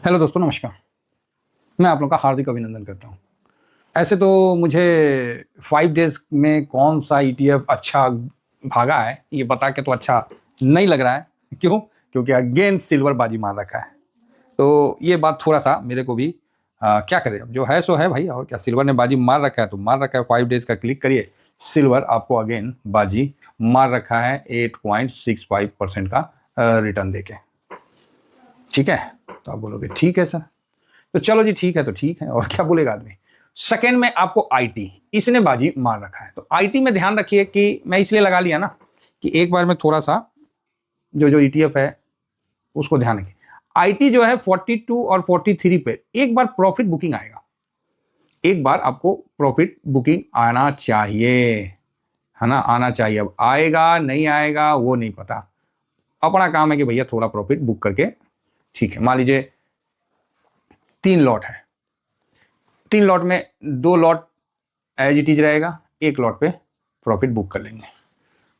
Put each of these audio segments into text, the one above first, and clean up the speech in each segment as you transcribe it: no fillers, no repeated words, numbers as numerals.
Hello दोस्तों, नमस्कार। मैं आप लोगों का हार्दिक अभिनंदन करता हूँ। ऐसे तो मुझे 5 डेज़ में कौन सा ईटीएफ अच्छा भागा है ये बता के तो अच्छा नहीं लग रहा है। क्यों? क्योंकि अगेन सिल्वर बाजी मार रखा है। तो ये बात थोड़ा सा मेरे को भी क्या करें, अब जो है सो है भाई, और क्या। सिल्वर ने बाजी मार रखा है तो मार रखा है। 5 डेज़ का क्लिक करिए, सिल्वर आपको अगेन बाजी मार रखा है 8.65% का रिटर्न देके। ठीक है, तो आप बोलोगे ठीक है सर, तो चलो जी ठीक है, तो ठीक है, और क्या बोलेगा आदमी। सेकंड में आपको आईटी, इसने बाजी मार रखा है। तो आईटी में ध्यान रखिए कि मैं इसलिए लगा लिया ना कि एक बार में थोड़ा सा जो ईटीएफ है उसको ध्यान रखिए। आईटी जो है 42 और 43 पे एक बार प्रॉफिट बुकिंग आएगा। एक बार आपको प्रॉफिट बुकिंग आना चाहिए, है ना, आना चाहिए। अब आएगा नहीं आएगा वो नहीं पता, अपना काम है कि भैया थोड़ा प्रॉफिट बुक करके, ठीक है। मान लीजिए 3 लॉट है, 3 लॉट में 2 लॉट एज इट इज रहेगा, 1 लॉट पे प्रॉफिट बुक कर लेंगे।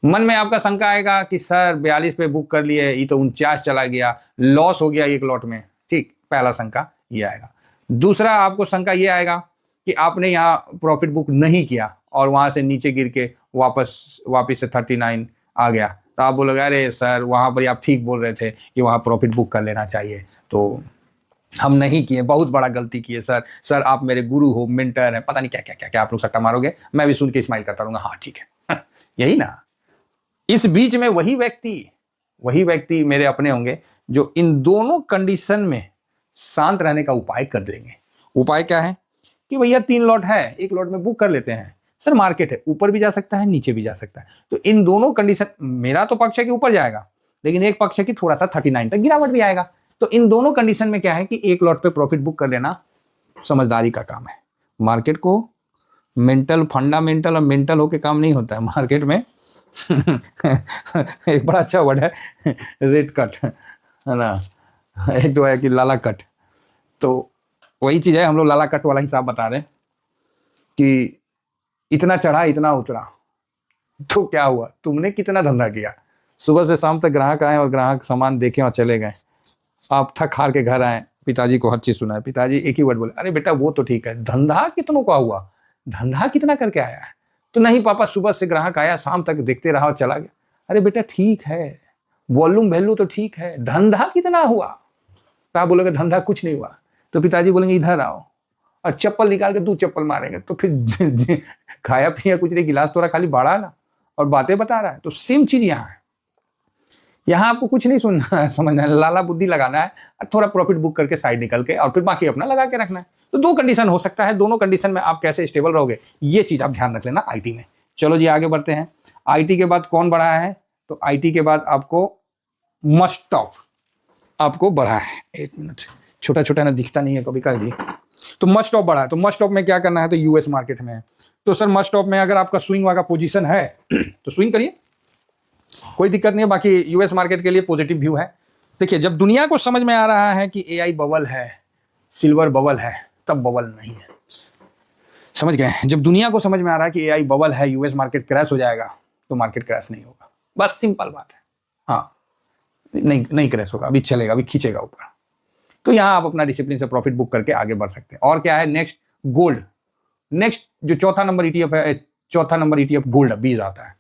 मन में आपका शंका आएगा कि सर 42 पे बुक कर लिए, ये तो 49 चला गया, लॉस हो गया 1 लॉट में। ठीक, पहला शंका ये आएगा। दूसरा आपको शंका ये आएगा कि आपने यहाँ प्रॉफिट बुक नहीं किया और वहां से नीचे गिर के वापस से 39 आ गया, तो आप बोलोगे अरे सर वहां पर आप ठीक बोल रहे थे कि वहां प्रॉफिट बुक कर लेना चाहिए, तो हम नहीं किए, बहुत बड़ा गलती किए सर आप मेरे गुरु हो, मेंटर हैं, पता नहीं क्या क्या क्या क्या आप लोग सट्टा मारोगे। मैं भी सुन के स्माइल करता रहूंगा, हाँ ठीक है यही ना। इस बीच में वही व्यक्ति मेरे अपने होंगे जो इन दोनों कंडीशन में शांत रहने का उपाय कर लेंगे। उपाय क्या है कि भैया 3 लॉट है, 1 लॉट में बुक कर लेते हैं। सर मार्केट है, ऊपर भी जा सकता है नीचे भी जा सकता है, तो इन दोनों कंडीशन, मेरा तो पक्ष है कि ऊपर जाएगा, लेकिन एक पक्ष है कि थोड़ा सा 39 तक गिरावट भी आएगा। तो इन दोनों कंडीशन में क्या है कि 1 लॉट पे प्रॉफिट बुक कर लेना समझदारी का काम है। मार्केट को मेंटल, फंडामेंटल और मेंटल होके काम नहीं होता है मार्केट में एक बड़ा अच्छा वर्ड है रेड कट, है ना, एक तो है कि लाला कट। तो वही चीज है, हम लोग लाला कट वाला हिसाब बता रहे हैं कि इतना चढ़ा इतना उतरा, तो क्या हुआ, तुमने कितना धंधा किया। सुबह से शाम तक ग्राहक आए और ग्राहक सामान देखे और चले गए, आप थक हार के घर आए, पिताजी को हर चीज सुनाए, पिताजी एक ही वर्ड बोले, अरे बेटा वो तो ठीक है, धंधा कितनों का हुआ, धंधा कितना करके आया है। तो नहीं पापा, सुबह से ग्राहक आया, शाम तक देखते रहा और चला गया। अरे बेटा ठीक है, वॉल्यूम वैल्यू तो ठीक है, धंधा कितना हुआ। तो आप बोलोगे धंधा कुछ नहीं हुआ, तो पिताजी बोलेंगे इधर आओ, और चप्पल निकाल के 2 चप्पल मारेंगे, तो फिर खाया पिया कुछ नहीं, गिलास थोड़ा खाली बाढ़ा ना और बातें बता रहा है। तो सेम चीज यहाँ है, यहाँ आपको कुछ नहीं सुनना है, समझना है, लाला बुद्धि लगाना है, थोड़ा प्रॉफिट बुक करके साइड निकल के और फिर बाकी अपना लगा के रखना है। तो 2 कंडीशन हो सकता है, दोनों कंडीशन में आप कैसे स्टेबल रहोगे, ये चीज आप ध्यान रख लेना आईटी में। चलो जी आगे बढ़ते हैं। आईटी के बाद कौन बढ़ा है, तो आईटी के बाद आपको मस्टॉप आपको बढ़ा है। 1 मिनट, छोटा छोटा ना दिखता नहीं है कभी कभी। तो मस्टॉप बढ़ा है, तो मस्टॉप में क्या करना है, तो यूएस मार्केट में है। तो सर मस्टॉप में अगर आपका स्विंग वाला पोजीशन है तो स्विंग करिए, कोई दिक्कत नहीं है। बाकी यूएस मार्केट के लिए पॉजिटिव व्यू है। देखिए, जब दुनिया को समझ में आ रहा है कि एआई बबल है, सिल्वर बबल है, तब बबल नहीं है, समझ गए। जब दुनिया को समझ में आ रहा है कि एआई बबल है, यूएस मार्केट क्रैश हो जाएगा, तो मार्केट क्रैश नहीं होगा, बस सिंपल बात है। हाँ, नहीं क्रैश होगा, अभी चलेगा, अभी खींचेगा ऊपर। तो यहां आप अपना डिसिप्लिन से प्रॉफिट बुक करके आगे बढ़ सकते हैं। और क्या है नेक्स्ट, गोल्ड। नेक्स्ट जो चौथा नंबर ईटीएफ है, चौथा नंबर ईटीएफ गोल्ड 20 आता है।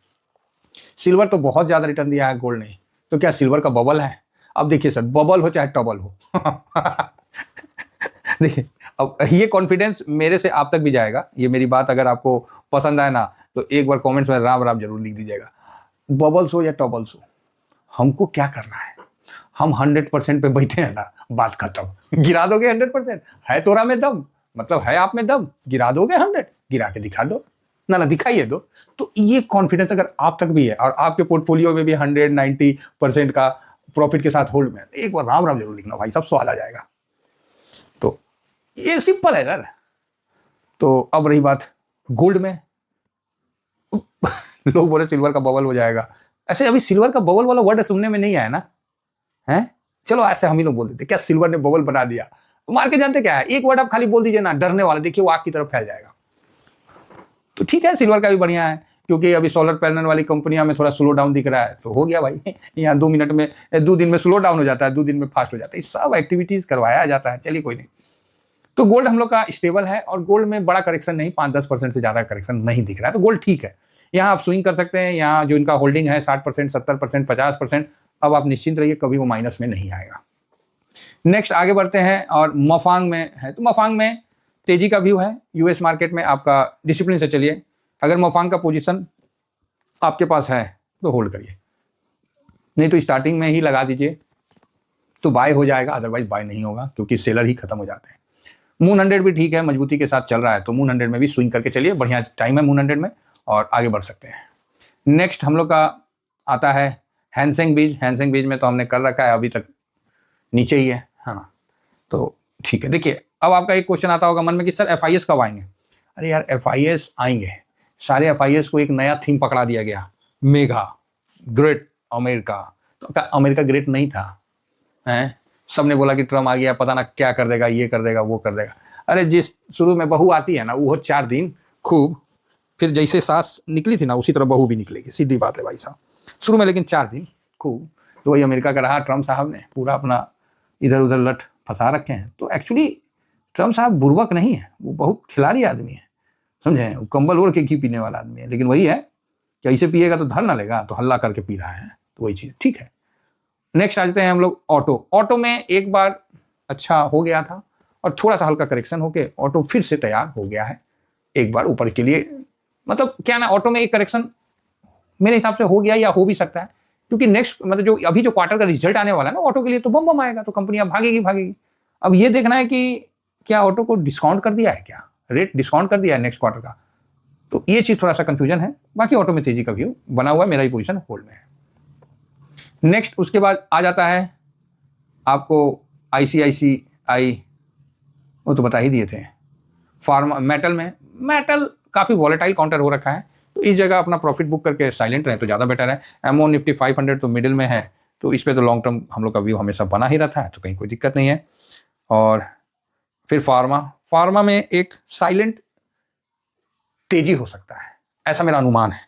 सिल्वर तो बहुत ज्यादा रिटर्न दिया है, गोल्ड नहीं। तो क्या सिल्वर का बबल है? अब देखिए सर, बबल हो चाहे टबल हो देखिए, अब ये कॉन्फिडेंस मेरे से आप तक भी जाएगा। ये मेरी बात अगर आपको पसंद आए ना, तो एक बार कमेंट्स में राम राम जरूर लिख दीजिएगा। बबल्स हो या टबल्स हो, हमको क्या करना है, हम 100% पे बैठे हैं ना, बात खत्म। गिरा दोगे 100%, है तोरा में दम, मतलब है आप में दम, गिरा दोगे 100, गिरा के दिखा दो ना, दिखाइए दो। तो ये कॉन्फिडेंस अगर आप तक भी है और आपके पोर्टफोलियो में भी 190% का प्रॉफिट के साथ होल्ड में, तो एक बार राम राम जरूर लिखना भाई, सब स्वाद आ जाएगा। तो ये सिंपल है यार। तो अब रही बात गोल्ड में लोग बोले सिल्वर का बबल हो जाएगा। ऐसे अभी सिल्वर का बबल वाला वर्ड सुनने में नहीं आया ना, है। चलो ऐसे हम ही लोग बोल देते, क्या सिल्वर ने बबल बना दिया। मार्केट जानते क्या है, एक वर्ड आप खाली बोल दीजिए ना, डरने वाला, देखिए वो आग की तरफ फैल जाएगा। तो ठीक है, सिल्वर का भी बढ़िया है। क्योंकि अभी सोलर पैनल वाली कंपनियां में थोड़ा स्लो डाउन दिख रहा है, तो हो गया भाई, यहाँ 2 मिनट में 2 दिन में स्लो डाउन हो जाता है, 2 दिन में फास्ट हो जाता है, सब एक्टिविटीज करवाया जाता है। चलिए कोई नहीं। तो गोल्ड हम लोग का स्टेबल है और गोल्ड में बड़ा करेक्शन नहीं, 5-10% से ज़्यादा करेक्शन नहीं दिख रहा है, तो गोल्ड ठीक है। यहाँ आप स्विंग कर सकते हैं, यहाँ जो इनका होल्डिंग है 60%, 70%, 50%, अब आप निश्चिंत रहिए, कभी वो माइनस में नहीं आएगा। नेक्स्ट आगे बढ़ते हैं और मफांग में है, तो मफांग में तेजी का व्यू है। यूएस मार्केट में आपका डिसिप्लिन से चलिए, अगर मफांग का पोजीशन आपके पास है तो होल्ड करिए, नहीं तो स्टार्टिंग में ही लगा दीजिए तो बाय हो जाएगा, अदरवाइज बाय नहीं होगा क्योंकि सेलर ही खत्म हो जाते हैं। मून 100 भी ठीक है, मजबूती के साथ चल रहा है, तो मून 100 में भी स्विंग करके चलिए, बढ़िया टाइम है मून 100 में और आगे बढ़ सकते हैं। नेक्स्ट हम लोग का आता है हैंसेंग बीज। हैंसेंग बीज में तो हमने कर रखा है, अभी तक नीचे ही है, हाँ, तो ठीक है। देखिए अब आपका एक क्वेश्चन आता होगा मन में कि सर FIS कब आएंगे? अरे यार FIS आएंगे, सारे FIS को एक नया थीम पकड़ा दिया गया, मेगा ग्रेट अमेरिका। तो अमेरिका ग्रेट नहीं था, हैं? सबने बोला कि ट्रम्प आ गया, पता ना क्या कर देगा, ये कर देगा, वो कर देगा। अरे जिस शुरू में बहू आती है ना, वो 4 दिन खूब, फिर जैसे सास निकली थी ना उसी तरह बहू भी निकलेगी, सीधी बात है भाई साहब, शुरू में लेकिन 4 दिन खूब। तो वही अमेरिका का रहा, ट्रम्प साहब ने पूरा अपना इधर उधर लट फंसा रखे हैं। तो एक्चुअली ट्रम्प साहब बुर्बक नहीं है, वो बहुत खिलाड़ी आदमी है, समझे, वो कंबल ओढ़ के घी पीने वाला आदमी है, लेकिन वही है कि ऐसे पिएगा तो धर ना लेगा, तो हल्ला करके पी रहा है, तो वही चीज़ ठीक है। नेक्स्ट आ जाते हैं हम लोग ऑटो। ऑटो में एक बार अच्छा हो गया था और थोड़ा सा हल्का करेक्शन होके ऑटो फिर से तैयार हो गया है एक बार ऊपर के लिए। मतलब क्या ना, ऑटो में एक करेक्शन मेरे हिसाब से हो गया या हो भी सकता है, क्योंकि नेक्स्ट मतलब जो अभी जो क्वार्टर का रिजल्ट आने वाला है ना ऑटो के लिए, तो बम बम आएगा, तो कंपनियां भागेगी। अब ये देखना है कि क्या ऑटो को डिस्काउंट कर दिया है, क्या रेट डिस्काउंट कर दिया है नेक्स्ट क्वार्टर का, तो ये चीज़ थोड़ा सा कंफ्यूजन है। बाकी ऑटो में तेजी का व्यू बना हुआ है, मेरा ही पोजीशन होल्ड में है। नेक्स्ट उसके बाद आ जाता है आपको ICICI, वो तो बता ही दिए थे। फार्मा मेटल में, मेटल काफ़ी वॉलेटाइल काउंटर हो रखा है, तो इस जगह अपना प्रॉफिट बुक करके साइलेंट रहें तो ज़्यादा बेटर है। एमओ निफ्टी 500 तो मिडिल में है, तो इस पर तो लॉन्ग टर्म हम लोग का व्यू हमेशा बना ही रहता है, तो कहीं कोई दिक्कत नहीं है। और फिर फार्मा में एक साइलेंट तेजी हो सकता है, ऐसा मेरा अनुमान है।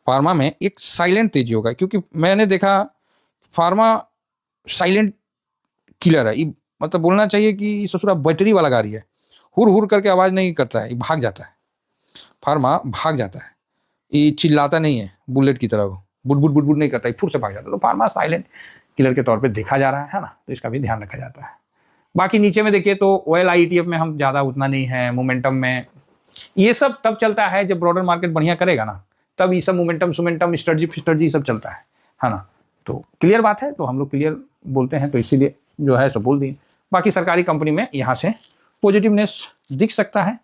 फार्मा में एक साइलेंट तेजी होगा, क्योंकि मैंने देखा फार्मा साइलेंट किलर है, मतलब बोलना चाहिए कि ससुरा बैटरी वाला गाड़ी है, हुर हुर करके आवाज़ नहीं करता है, भाग जाता है, फार्मा भाग जाता है, ये चिल्लाता नहीं है बुलेट की तरह, बुट बुट नहीं करता है, फुर से भाग जाता है। तो फार्मा साइलेंट किलर के तौर पे देखा जा रहा है ना, तो इसका भी ध्यान रखा जाता है। बाकी नीचे में देखिए तो OIL IETF में हम ज़्यादा उतना नहीं है, मोमेंटम में ये सब तब चलता है जब ब्रॉडर मार्केट बढ़िया करेगा ना, तब ये सब मोमेंटम स्ट्रेटजी सब चलता है ना। तो क्लियर बात है, तो हम लोग क्लियर बोलते हैं, तो इसीलिए जो है सब बोल दिए। बाकी सरकारी कंपनी में यहाँ से पॉजिटिवनेस दिख सकता है,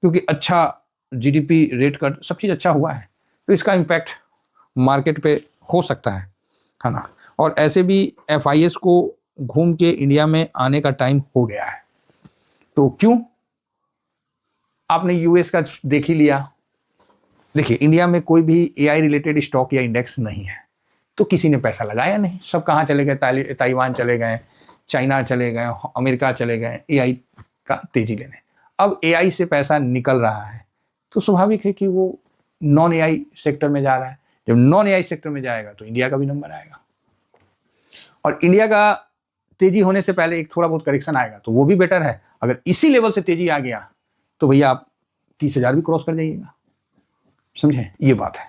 क्योंकि अच्छा GDP रेट कट सब चीज़ अच्छा हुआ है, तो इसका इम्पैक्ट मार्केट पे हो सकता है ना। और ऐसे भी FIS को घूम के इंडिया में आने का टाइम हो गया है, तो क्यों, आपने US का देख ही लिया। देखिए इंडिया में कोई भी AI रिलेटेड स्टॉक या इंडेक्स नहीं है, तो किसी ने पैसा लगाया नहीं, सब कहाँ चले गए, ताइवान चले गए, चाइना चले गए, अमेरिका चले गए AI का तेजी लेने। अब AI से पैसा निकल रहा है, तो स्वाभाविक है कि वो नॉन AI सेक्टर में जा रहा है। जब नॉन AI सेक्टर में जाएगा तो इंडिया का भी नंबर आएगा, और इंडिया का तेजी होने से पहले एक थोड़ा बहुत करेक्शन आएगा, तो वो भी बेटर है। अगर इसी लेवल से तेजी आ गया तो भैया आप 30,000 भी क्रॉस कर जाइएगा, समझे, ये बात है।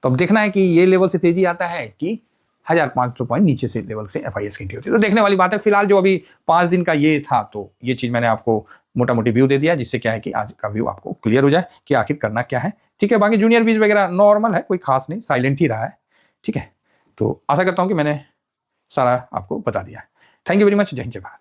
तो अब देखना है कि ये लेवल से तेजी आता है कि 1500 पॉइंट नीचे से लेवल से FIS की एंट्री होती है, तो देखने वाली बात है। फिलहाल जो अभी 5 दिन का ये था, तो ये चीज़ मैंने आपको मोटा मोटी व्यू दे दिया, जिससे क्या है कि आज का व्यू आपको क्लियर हो जाए कि आखिर करना क्या है, ठीक है। बाकी जूनियर बीज वगैरह नॉर्मल है, कोई खास नहीं, साइलेंट ही रहा है, ठीक है। तो आशा करता हूँ कि मैंने सारा आपको बता दिया। थैंक यू वेरी मच, जय हिंद जय भारत।